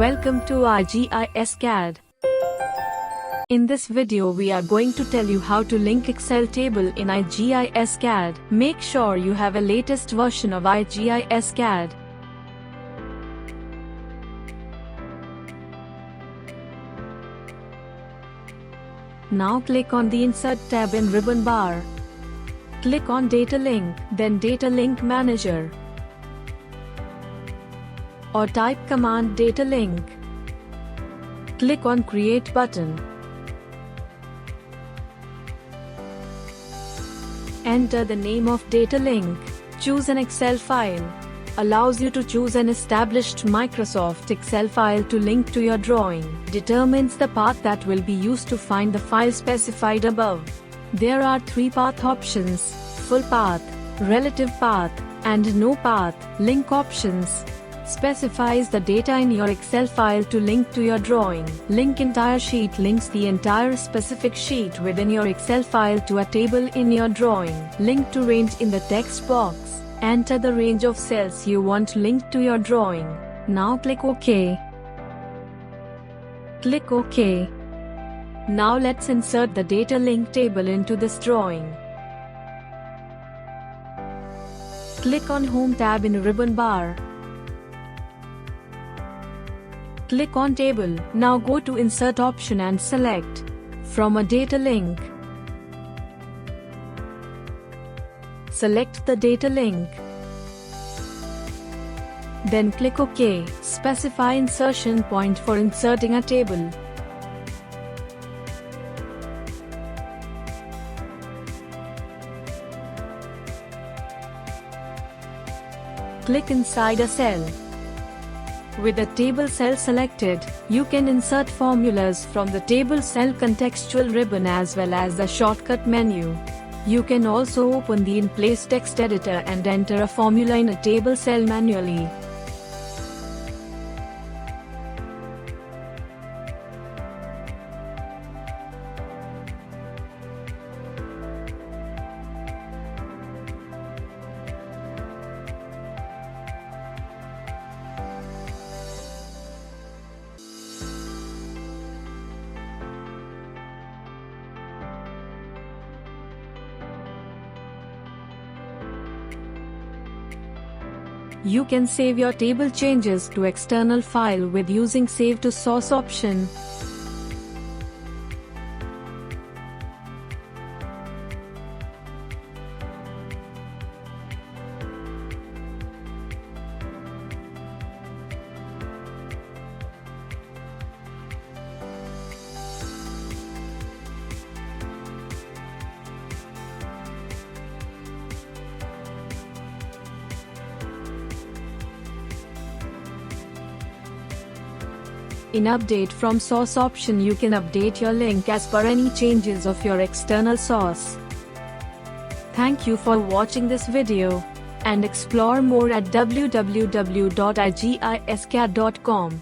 Welcome to IGiS CAD. In this video we are going to tell you how to link Excel table in IGiS CAD. Make sure you have a latest version of IGiS CAD. Now click on the Insert tab in ribbon bar. Click on Data Link, then Data Link Manager. Or type command data link. Click on Create button. Enter the name of data link. Choose an Excel file. Allows you to choose an established Microsoft Excel file to link to your drawing. Determines the path that will be used to find the file specified above. There are 3 path options: full path, relative path, and no path. Link options specifies the data in your Excel file to link to your drawing. Link entire sheet links the entire specific sheet within your Excel file to a table in your drawing. Link to range in the text box. Enter the range of cells you want linked to your drawing. Now click OK. Click OK. Now let's insert the data link table into this drawing. Click on Home tab in ribbon bar. Click on Table. Now go to Insert option and select from a data link. Select the data link. Then click OK. Specify insertion point for inserting a table. Click inside a cell. With the table cell selected, you can insert formulas from the table cell contextual ribbon as well as the shortcut menu. You can also open the in-place text editor and enter a formula in a table cell manually. You can save your table changes to external file with using Save to Source option. In Update from Source option, you can update your link as per any changes of your external source. Thank you for watching this video, and explore more at www.igiscad.com.